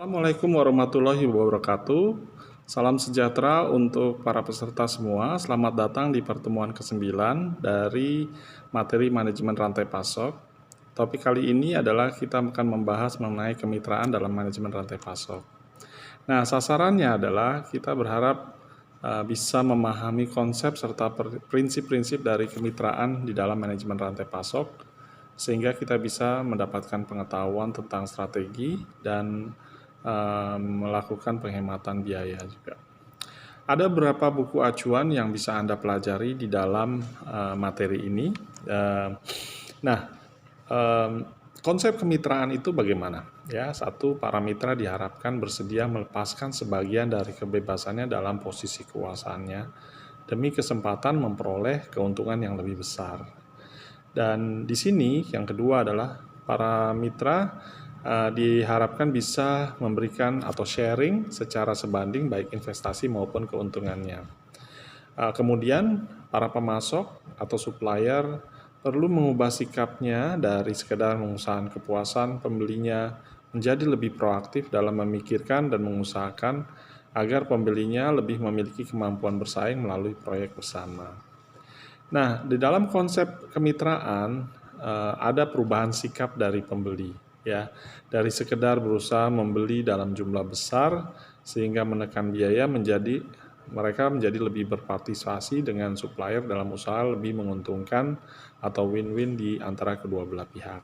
Assalamualaikum warahmatullahi wabarakatuh. Salam sejahtera untuk para peserta semua. Selamat datang di pertemuan ke-9 dari materi manajemen rantai pasok. Topik kali ini adalah kita akan membahas mengenai kemitraan dalam manajemen rantai pasok. Nah, sasarannya adalah kita berharap bisa memahami konsep serta prinsip-prinsip dari kemitraan di dalam manajemen rantai pasok, sehingga kita bisa mendapatkan pengetahuan tentang strategi dan melakukan penghematan biaya juga. Ada beberapa buku acuan yang bisa Anda pelajari di dalam materi ini. Nah, konsep kemitraan itu bagaimana? Ya, satu, para mitra diharapkan bersedia melepaskan sebagian dari kebebasannya dalam posisi kekuasaannya demi kesempatan memperoleh keuntungan yang lebih besar. Dan di sini yang kedua adalah para mitra diharapkan bisa memberikan atau sharing secara sebanding baik investasi maupun keuntungannya. Kemudian para pemasok atau supplier perlu mengubah sikapnya dari sekedar mengusahakan kepuasan pembelinya menjadi lebih proaktif dalam memikirkan dan mengusahakan agar pembelinya lebih memiliki kemampuan bersaing melalui proyek bersama. Nah, di dalam konsep kemitraan ada perubahan sikap dari pembeli, ya, dari sekedar berusaha membeli dalam jumlah besar sehingga menekan biaya mereka menjadi lebih berpartisipasi dengan supplier dalam usaha lebih menguntungkan atau win-win di antara kedua belah pihak.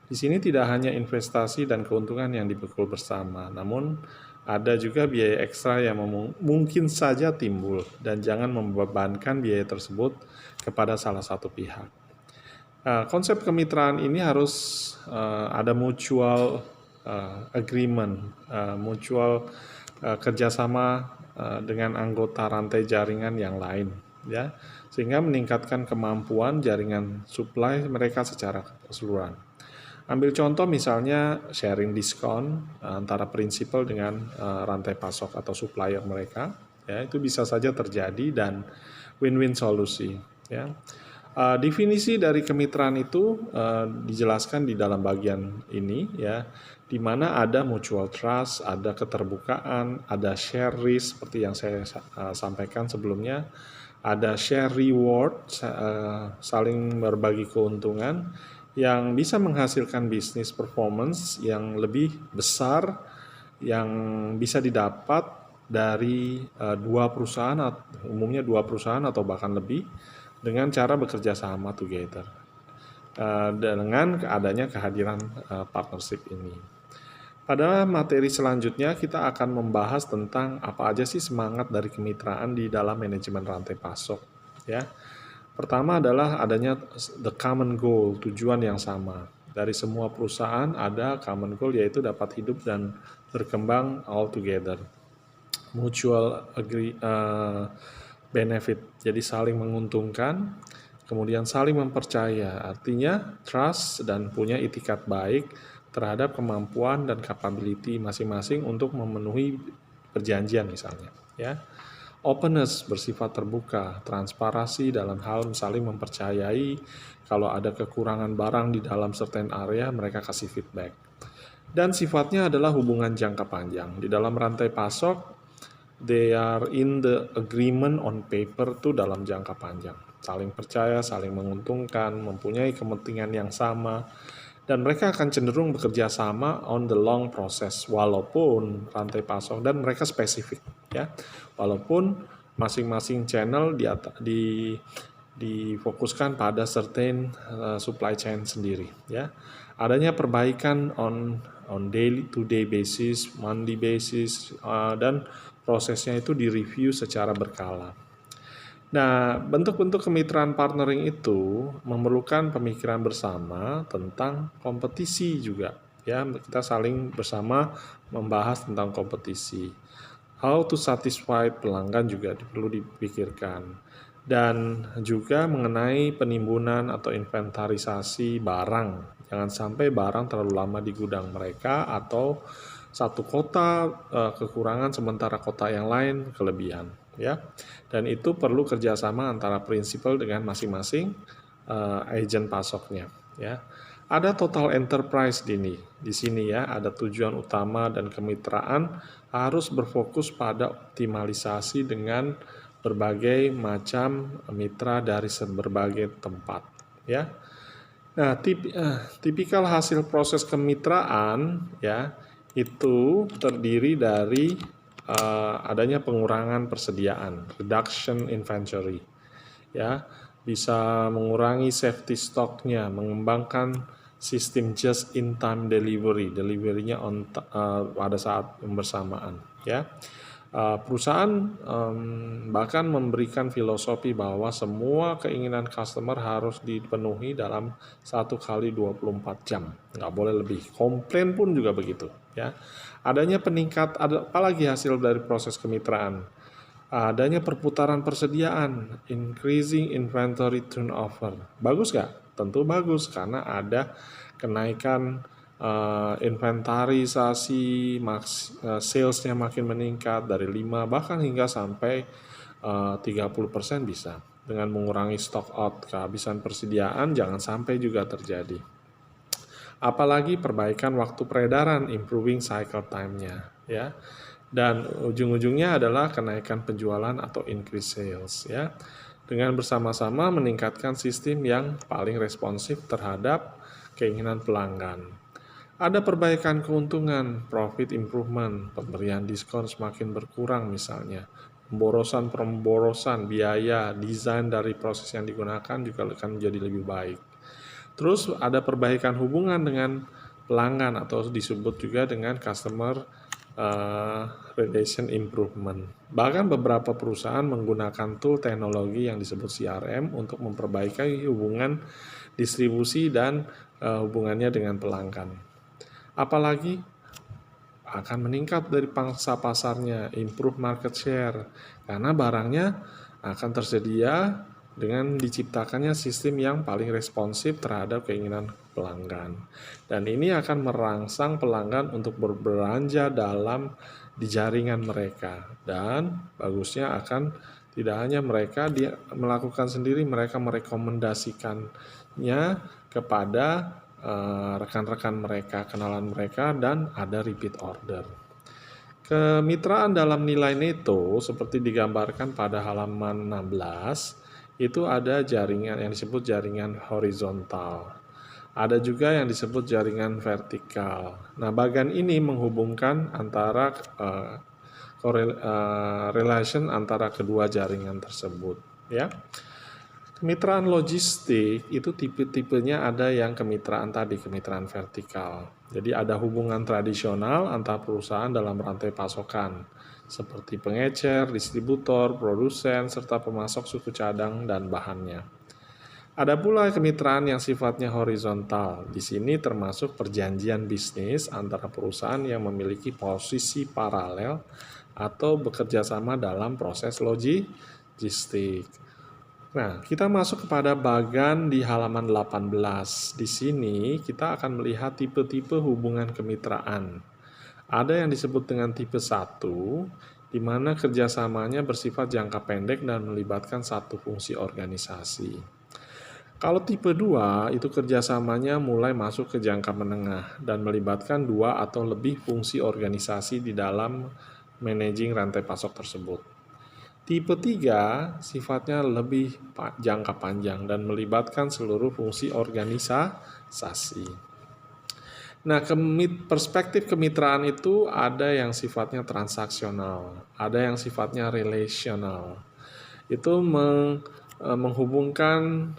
Di sini tidak hanya investasi dan keuntungan yang dipikul bersama, namun ada juga biaya ekstra yang mungkin saja timbul dan jangan membebankan biaya tersebut kepada salah satu pihak. Konsep kemitraan ini harus ada mutual agreement, mutual kerjasama dengan anggota rantai jaringan yang lain, ya, sehingga meningkatkan kemampuan jaringan supply mereka secara keseluruhan. Ambil contoh misalnya sharing diskon antara prinsipal dengan rantai pasok atau supplier mereka, ya, itu bisa saja terjadi dan win-win solusi, ya. Definisi dari kemitraan itu dijelaskan di dalam bagian ini, ya, di mana ada mutual trust, ada keterbukaan, ada share risk seperti yang saya sampaikan sebelumnya, ada share reward, saling berbagi keuntungan yang bisa menghasilkan bisnis performance yang lebih besar yang bisa didapat dari umumnya dua perusahaan atau bahkan lebih dengan cara bekerja sama together dengan adanya kehadiran partnership ini. Pada materi selanjutnya kita akan membahas tentang apa aja sih semangat dari kemitraan di dalam manajemen rantai pasok, ya. Pertama adalah adanya the common goal, tujuan yang sama. Dari semua perusahaan ada common goal, yaitu dapat hidup dan berkembang all together. Mutual benefit, jadi saling menguntungkan, kemudian saling mempercaya, artinya trust dan punya itikat baik terhadap kemampuan dan capability masing-masing untuk memenuhi perjanjian misalnya, ya. Openness, bersifat terbuka, transparansi dalam hal saling mempercayai kalau ada kekurangan barang di dalam certain area mereka kasih feedback. Dan sifatnya adalah hubungan jangka panjang. Di dalam rantai pasok, they are in the agreement on paper tuh dalam jangka panjang. Saling percaya, saling menguntungkan, mempunyai kepentingan yang sama, dan mereka akan cenderung bekerja sama on the long process walaupun rantai pasok dan mereka spesifik, ya, walaupun masing-masing channel difokuskan pada certain supply chain sendiri, ya. Adanya perbaikan on daily to day basis, monthly basis, dan prosesnya itu direview secara berkala. Nah, bentuk-bentuk kemitraan partnering itu memerlukan pemikiran bersama tentang kompetisi juga, ya. Kita saling bersama membahas tentang kompetisi. How to satisfy pelanggan juga perlu dipikirkan. Dan juga mengenai penimbunan atau inventarisasi barang. Jangan sampai barang terlalu lama di gudang mereka atau satu kota kekurangan sementara kota yang lain kelebihan, ya. Dan itu perlu kerjasama antara prinsipal dengan masing-masing agen pasoknya, ya. Ada total enterprise di sini ya, ada tujuan utama dan kemitraan harus berfokus pada optimalisasi dengan berbagai macam mitra dari berbagai tempat ya. Nah, tipikal hasil proses kemitraan ya itu terdiri dari adanya pengurangan persediaan, reduction inventory ya, bisa mengurangi safety stocknya, mengembangkan sistem just in time delivery-nya pada saat yang bersamaan ya. Perusahaan bahkan memberikan filosofi bahwa semua keinginan customer harus dipenuhi dalam 1 kali 24 jam, nggak boleh lebih. Komplain pun juga begitu ya. Adanya apalagi hasil dari proses kemitraan, adanya perputaran persediaan, increasing inventory turnover. Bagus nggak? Tentu bagus, karena ada kenaikan inventarisasi, salesnya makin meningkat dari 5 bahkan hingga sampai 30% bisa. Dengan mengurangi stock out, kehabisan persediaan jangan sampai juga terjadi. Apalagi perbaikan waktu peredaran, improving cycle time-nya ya. Dan ujung-ujungnya adalah kenaikan penjualan atau increase sales ya. Dengan bersama-sama meningkatkan sistem yang paling responsif terhadap keinginan pelanggan. Ada perbaikan keuntungan, profit improvement, pemberian diskon semakin berkurang misalnya. Pemborosan, biaya, desain dari proses yang digunakan juga akan menjadi lebih baik. Terus ada perbaikan hubungan dengan pelanggan atau disebut juga dengan customer relation improvement. Bahkan beberapa perusahaan menggunakan tool teknologi yang disebut CRM untuk memperbaiki hubungan distribusi dan hubungannya dengan pelanggan. Apalagi akan meningkat dari pangsa pasarnya, improve market share, karena barangnya akan tersedia dengan diciptakannya sistem yang paling responsif terhadap keinginan pelanggan. Dan ini akan merangsang pelanggan untuk berbelanja di jaringan mereka. Dan bagusnya akan tidak hanya mereka dia melakukan sendiri, mereka merekomendasikannya kepada rekan-rekan mereka, kenalan mereka, dan ada repeat order. Kemitraan dalam nilai neto seperti digambarkan pada halaman 16 itu ada jaringan yang disebut jaringan horizontal. Ada juga yang disebut jaringan vertikal. Nah, bagian ini menghubungkan antara relation antara kedua jaringan tersebut, ya. Kemitraan logistik itu tipe-tipenya ada yang kemitraan vertikal. Jadi ada hubungan tradisional antar perusahaan dalam rantai pasokan, seperti pengecer, distributor, produsen, serta pemasok suku cadang dan bahannya. Ada pula kemitraan yang sifatnya horizontal. Di sini termasuk perjanjian bisnis antara perusahaan yang memiliki posisi paralel atau bekerja sama dalam proses logistik. Nah, kita masuk kepada bagan di halaman 18. Di sini kita akan melihat tipe-tipe hubungan kemitraan. Ada yang disebut dengan tipe 1, di mana kerjasamanya bersifat jangka pendek dan melibatkan satu fungsi organisasi. Kalau tipe 2, itu kerjasamanya mulai masuk ke jangka menengah dan melibatkan 2 atau lebih fungsi organisasi di dalam managing rantai pasok tersebut. Tipe 3 sifatnya lebih jangka panjang dan melibatkan seluruh fungsi organisasi. Nah, perspektif kemitraan itu ada yang sifatnya transaksional, ada yang sifatnya relational. Itu menghubungkan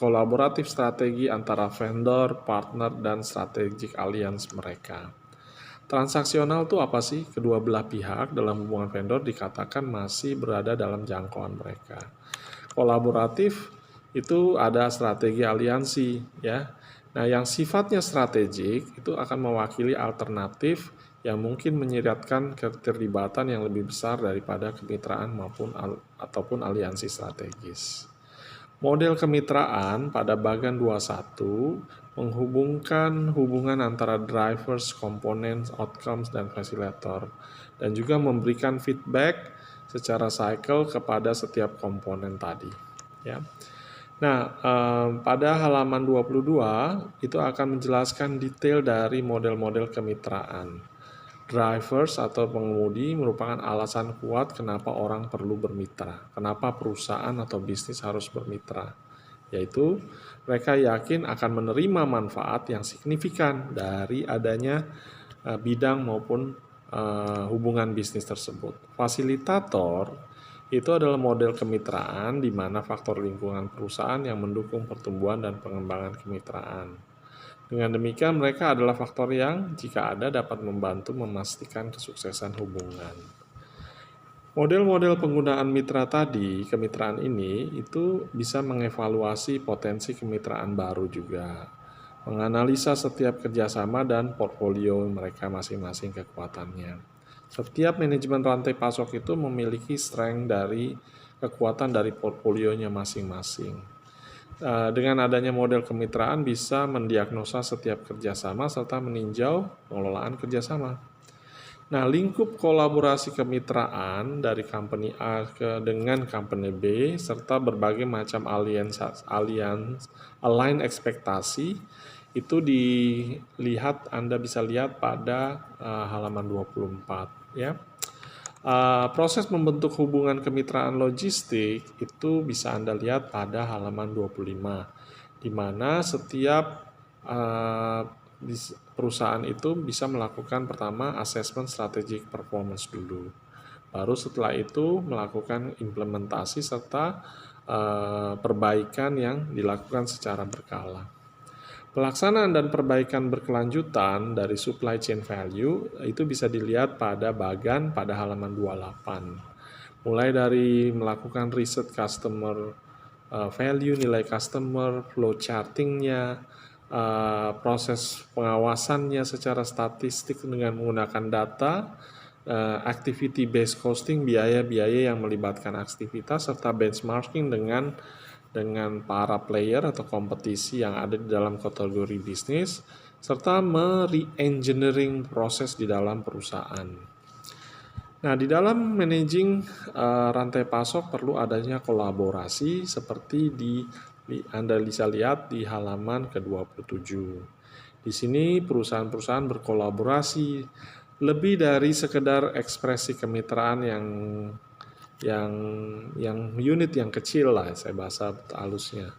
kolaboratif strategi antara vendor, partner, dan strategic alliance mereka. Transaksional itu apa sih? Kedua belah pihak dalam hubungan vendor dikatakan masih berada dalam jangkauan mereka. Kolaboratif itu ada strategi aliansi ya. Nah, yang sifatnya strategik itu akan mewakili alternatif yang mungkin menyiratkan keterlibatan yang lebih besar daripada kemitraan ataupun aliansi strategis. Model kemitraan pada bagian 21 menghubungkan hubungan antara drivers, components, outcomes, dan facilitator, dan juga memberikan feedback secara cycle kepada setiap komponen tadi. Ya. Nah, pada halaman 22 itu akan menjelaskan detail dari model-model kemitraan. Drivers atau pengemudi merupakan alasan kuat kenapa orang perlu bermitra, kenapa perusahaan atau bisnis harus bermitra, yaitu mereka yakin akan menerima manfaat yang signifikan dari adanya bidang maupun hubungan bisnis tersebut. Fasilitator itu adalah model kemitraan di mana faktor lingkungan perusahaan yang mendukung pertumbuhan dan pengembangan kemitraan. Dengan demikian, mereka adalah faktor yang, jika ada, dapat membantu memastikan kesuksesan hubungan. Model-model penggunaan mitra tadi, kemitraan ini, itu bisa mengevaluasi potensi kemitraan baru juga. Menganalisa setiap kerjasama dan portfolio mereka masing-masing kekuatannya. Setiap manajemen rantai pasok itu memiliki strength dari kekuatan dari portfolionya masing-masing. Dengan adanya model kemitraan bisa mendiagnosa setiap kerjasama serta meninjau pengelolaan kerjasama. Nah, lingkup kolaborasi kemitraan dari company A dengan company B serta berbagai macam align ekspektasi itu Anda bisa lihat pada halaman 24 ya. Proses membentuk hubungan kemitraan logistik itu bisa Anda lihat pada halaman 25, di mana setiap perusahaan itu bisa melakukan pertama asesmen strategic performance dulu. Baru setelah itu melakukan implementasi serta perbaikan yang dilakukan secara berkala. Pelaksanaan dan perbaikan berkelanjutan dari supply chain value itu bisa dilihat pada bagan pada halaman 28. Mulai dari melakukan riset customer value, nilai customer, flow chartingnya, proses pengawasannya secara statistik dengan menggunakan data, activity based costing, biaya-biaya yang melibatkan aktivitas, serta benchmarking dengan para player atau kompetisi yang ada di dalam kategori bisnis, serta re-engineering proses di dalam perusahaan. Nah, di dalam managing rantai pasok perlu adanya kolaborasi seperti Anda bisa lihat di halaman ke-27. Di sini perusahaan-perusahaan berkolaborasi lebih dari sekedar ekspresi kemitraan yang unit yang kecil lah, saya bahasa halusnya.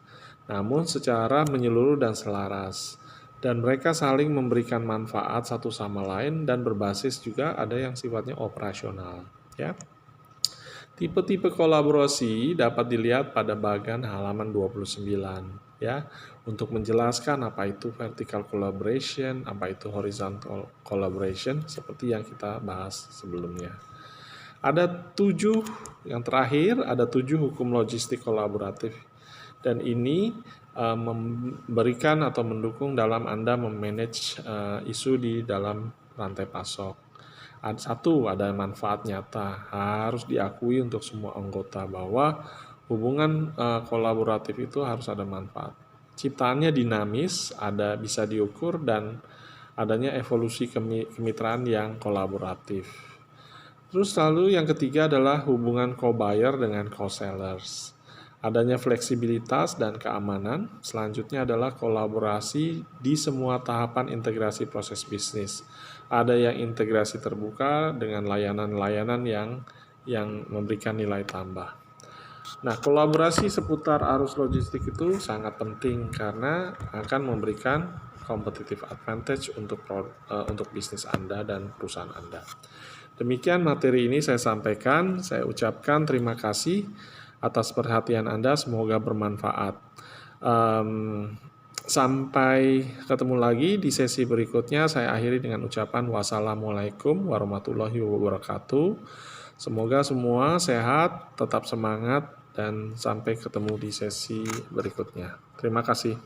Namun secara menyeluruh dan selaras. Dan mereka saling memberikan manfaat satu sama lain dan berbasis juga ada yang sifatnya operasional, ya. Tipe-tipe kolaborasi dapat dilihat pada bagian halaman 29, ya, untuk menjelaskan apa itu vertical collaboration, apa itu horizontal collaboration, seperti yang kita bahas sebelumnya. Ada 7, yang terakhir, ada 7 hukum logistik kolaboratif. Dan ini memberikan atau mendukung dalam Anda memanage isu di dalam rantai pasok. Satu, ada manfaat nyata. Harus diakui untuk semua anggota bahwa hubungan kolaboratif itu harus ada manfaat. Ciptaannya dinamis, bisa diukur, dan adanya evolusi kemitraan yang kolaboratif. Terus lalu yang ketiga adalah hubungan co-buyer dengan co-sellers. Adanya fleksibilitas dan keamanan. Selanjutnya adalah kolaborasi di semua tahapan integrasi proses bisnis. Ada yang integrasi terbuka dengan layanan-layanan yang memberikan nilai tambah. Nah, kolaborasi seputar arus logistik itu sangat penting karena akan memberikan competitive advantage untuk bisnis Anda dan perusahaan Anda. Demikian materi ini saya sampaikan. Saya ucapkan terima kasih atas perhatian Anda. Semoga bermanfaat. Sampai ketemu lagi di sesi berikutnya. Saya akhiri dengan ucapan wassalamualaikum warahmatullahi wabarakatuh. Semoga semua sehat, tetap semangat, dan sampai ketemu di sesi berikutnya. Terima kasih.